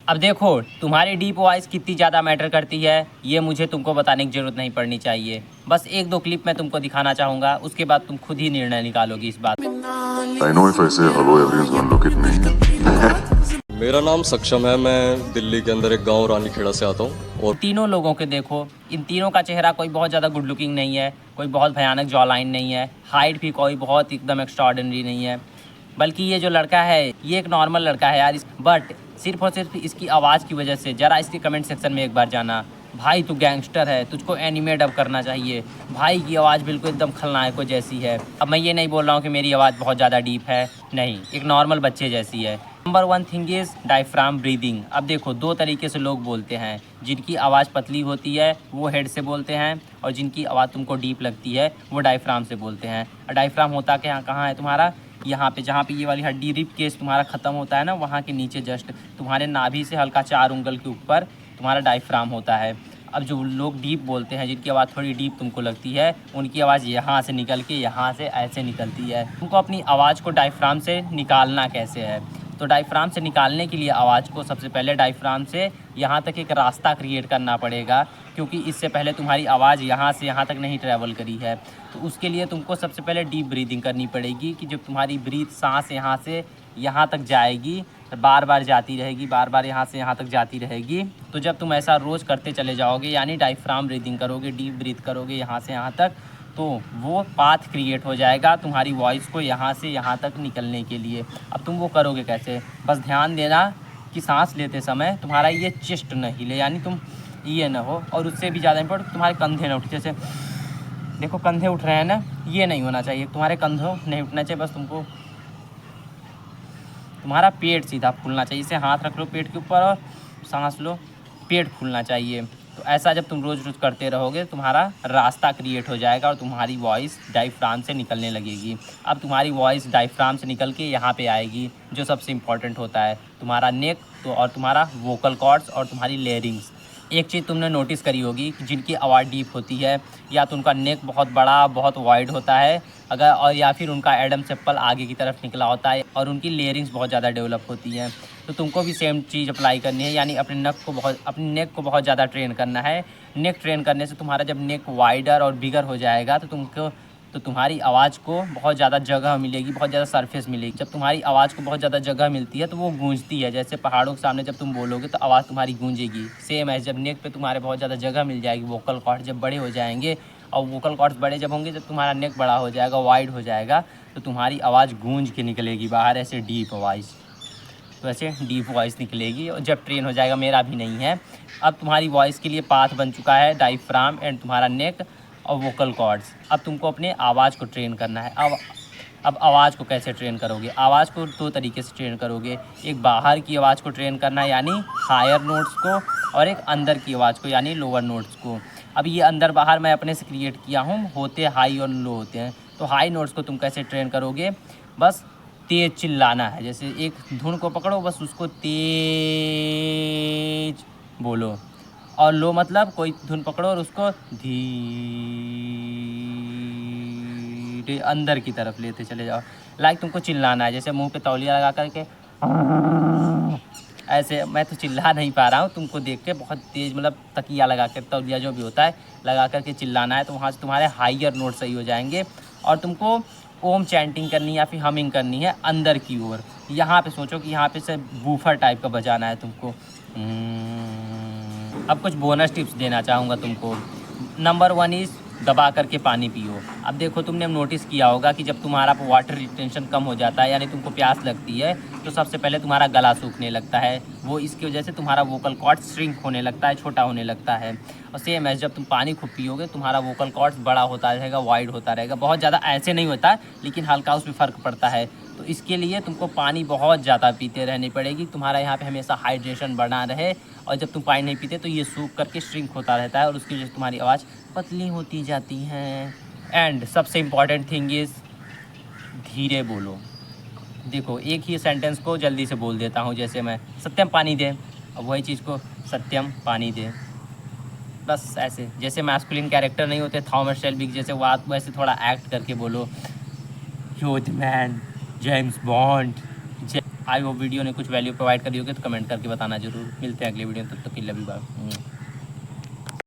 अब देखो तुम्हारी डीप वॉइस कितनी ज़्यादा मैटर करती है ये मुझे तुमको बताने की ज़रूरत नहीं पड़नी चाहिए। बस एक दो क्लिप मैं तुमको दिखाना चाहूँगा, उसके बाद तुम खुद ही निर्णय निकालोगी इस बात। I know if I say hello, everyone's gonna look at me. मेरा नाम सक्षम है। मैं दिल्ली के अंदर एक गांव रानीखेड़ा से आता हूँ। और तीनों लोगों के देखो, इन तीनों का चेहरा कोई बहुत ज़्यादा गुड लुकिंग नहीं है, कोई बहुत भयानक जॉ लाइन नहीं है, हाइट भी कोई बहुत एकदम एक्स्ट्राऑर्डिनरी नहीं है, बल्कि ये जो लड़का है ये एक नॉर्मल लड़का है यार। बट सिर्फ और सिर्फ इसकी आवाज़ की वजह से ज़रा इसके कमेंट सेक्शन में एक बार जाना, भाई तू गैंगस्टर है, तुझको एनिमे डब करना चाहिए, भाई की आवाज़ बिल्कुल एकदम खलनायकों जैसी है। अब मैं ये नहीं बोल रहा हूँ कि मेरी आवाज़ बहुत ज़्यादा डीप है, नहीं, एक नॉर्मल बच्चे जैसी है। Number 1 thing is diaphragm breathing. अब देखो दो तरीके से लोग बोलते हैं, जिनकी आवाज़ पतली होती है वो हेड से बोलते हैं, और जिनकी आवाज़ तुमको डीप लगती है वो डायफ्राम से बोलते हैं। और डायफ्राम होता क्या कहाँ है तुम्हारा, यहाँ पे जहाँ पे ये वाली हड्डी रिब केस तुम्हारा ख़त्म होता है ना, वहाँ के नीचे जस्ट तुम्हारे नाभि से हल्का 4 उंगल के ऊपर तुम्हारा डायफ्राम होता है। अब जो लोग डीप बोलते हैं, जिनकी आवाज़ थोड़ी डीप तुमको लगती है, उनकी आवाज़ यहाँ से निकल के यहाँ से ऐसे निकलती है। तुमको अपनी आवाज़ को डायफ्राम से निकालना कैसे है, तो डायफ्राम से निकालने के लिए आवाज़ को सबसे पहले डायफ्राम से यहाँ तक एक रास्ता क्रिएट करना पड़ेगा, क्योंकि इससे पहले तुम्हारी आवाज़ यहाँ से यहाँ तक नहीं ट्रैवल करी है। तो उसके लिए तुमको सबसे पहले डीप ब्रीदिंग करनी पड़ेगी, कि जब तुम्हारी ब्रीथ सांस यहाँ से यहाँ तक जाएगी, बार बार जाती रहेगी, बार बार यहाँ से यहाँ तक जाती रहेगी। तो जब तुम ऐसा रोज़ करते चले जाओगे, यानी डायफ्राम ब्रीदिंग करोगे, डीप ब्रीथ करोगे यहाँ से यहाँ तक, तो वो पाथ क्रिएट हो जाएगा तुम्हारी वॉइस को यहाँ से यहाँ तक निकलने के लिए। अब तुम वो करोगे कैसे, बस ध्यान देना कि सांस लेते समय तुम्हारा ये चेस्ट न हिले, यानी तुम ये ना हो, और उससे भी ज़्यादा इम्पोर्टेंट तुम्हारे कंधे ना उठे। जैसे देखो कंधे उठ रहे हैं ना, ये नहीं होना चाहिए, तुम्हारे कंधों नहीं उठना चाहिए, बस तुमको तुम्हारा पेट सीधा फूलना चाहिए। इसे हाथ रख लो पेट के ऊपर और सांस लो, पेट फूलना चाहिए। तो ऐसा जब तुम रोज़ रोज़ करते रहोगे, तुम्हारा रास्ता क्रिएट हो जाएगा और तुम्हारी वॉइस डायफ्राम से निकलने लगेगी। अब तुम्हारी वॉइस डायफ्राम से निकल के यहाँ पे आएगी, जो सबसे इम्पॉर्टेंट होता है तुम्हारा नेक, तो और तुम्हारा वोकल कॉर्ड्स और तुम्हारी लेयरिंग्स। एक चीज़ तुमने नोटिस करी होगी कि जिनकी आवाज़ डीप होती है, या तो उनका नेक बहुत बड़ा बहुत वाइड होता है, अगर और या फिर उनका एडम सेप्पल आगे की तरफ निकला होता है, और उनकी लेयरिंग्स बहुत ज़्यादा डेवलप होती हैं। तो तुमको भी सेम चीज़ अप्लाई करनी है, यानी अपने नेक को बहुत ज़्यादा ट्रेन करना है। नेक ट्रेन करने से तुम्हारा जब नेक वाइडर और बिगर हो जाएगा, तो तुम्हारी आवाज़ को बहुत ज़्यादा जगह मिलेगी, बहुत ज़्यादा सरफेस मिलेगी। जब तुम्हारी आवाज़ को बहुत ज़्यादा जगह मिलती है तो वो गूंजती है, जैसे पहाड़ों के सामने जब तुम बोलोगे तो आवाज़ तुम्हारी गूंजेगी। सेम है, जब नेक पे तुम्हारे बहुत ज़्यादा जगह मिल जाएगी, वोकल कॉर्ड जब बड़े हो जाएंगे, और वोकल कॉर्ड्स बड़े जब होंगे, जब तुम्हारा नेक बड़ा हो जाएगा, वाइड हो जाएगा, तो तुम्हारी आवाज़ गूंज के निकलेगी बाहर, ऐसे डीप वॉइस। तो ऐसे डीप वॉइस निकलेगी, और जब ट्रेन हो जाएगा, मेरा भी नहीं है। अब तुम्हारी वॉइस के लिए पाथ बन चुका है डायफ्राम एंड तुम्हारा नेक और वोकल कॉर्ड्स। अब तुमको अपने आवाज़ को ट्रेन करना है। अब आवाज़ को कैसे ट्रेन करोगे, आवाज़ को 2 तरीके से ट्रेन करोगे। एक बाहर की आवाज़ को ट्रेन करना है, यानी हायर नोट्स को, और एक अंदर की आवाज़ को, यानी लोअर नोट्स को। अब ये अंदर बाहर मैं अपने से क्रिएट किया हूँ, होते हाई और लो होते हैं। तो हाई नोट्स को तुम कैसे ट्रेन करोगे, बस तेज़ चिल्लाना है, जैसे एक धुन को पकड़ो, बस उसको तेज बोलो, और लो मतलब कोई धुन पकड़ो और उसको धीरे अंदर की तरफ लेते चले जाओ। लाइक तुमको चिल्लाना है, जैसे मुंह पे तौलिया लगा करके ऐसे। मैं तो चिल्ला नहीं पा रहा हूँ, तुमको देख के बहुत तेज़, मतलब तकिया लगा कर, तौलिया जो भी होता है लगा करके चिल्लाना है, तो वहाँ से तुम्हारे हाइयर नोट सही हो जाएंगे। और तुमको ओम चैंटिंग करनी है या फिर हमिंग करनी है अंदर की ओर। यहाँ पे सोचो कि यहाँ पे से बूफर टाइप का बजाना है तुमको। अब कुछ बोनस टिप्स देना चाहूँगा तुमको। नंबर 1 इज़ दबा करके पानी पियो। अब देखो तुमने नोटिस किया होगा कि जब तुम्हारा वाटर रिटेंशन कम हो जाता है, यानी तुमको प्यास लगती है, तो सबसे पहले तुम्हारा गला सूखने लगता है। वो इसकी वजह से तुम्हारा वोकल कॉर्ड श्रिंक होने लगता है, छोटा होने लगता है। और सेम है, जब तुम पानी खूब पियोगे तुम्हारा वोकल कॉर्ड बड़ा होता रहेगा, वाइड होता रहेगा। बहुत ज़्यादा ऐसे नहीं होता, लेकिन हल्का उसमें फ़र्क पड़ता है। तो इसके लिए तुमको पानी बहुत ज़्यादा पीते रहनी पड़ेगी, तुम्हारा यहाँ पे हमेशा हाइड्रेशन बना रहे। और जब तुम पानी नहीं पीते तो ये सूख करके श्रिंक होता रहता है, और उसकी वजह से तुम्हारी आवाज़ पतली होती जाती है। एंड सबसे इम्पॉर्टेंट थिंग इज़ धीरे बोलो। देखो एक ही सेंटेंस को जल्दी से बोल देता हूँ, जैसे मैं सत्यम पानी दे, अब वही चीज़ को सत्यम पानी दे, बस ऐसे। जैसे मैस्कुलिन कैरेक्टर नहीं होते थॉमस शेल्बी जैसे, वो आप वैसे थोड़ा एक्ट करके बोलो, योधमैन, James Bond. I hope video ने कुछ वैल्यू प्रोवाइड करी होगी, तो कमेंट करके बताना जरूर। मिलते हैं अगली वीडियो, तब तक के लिए भी बाय।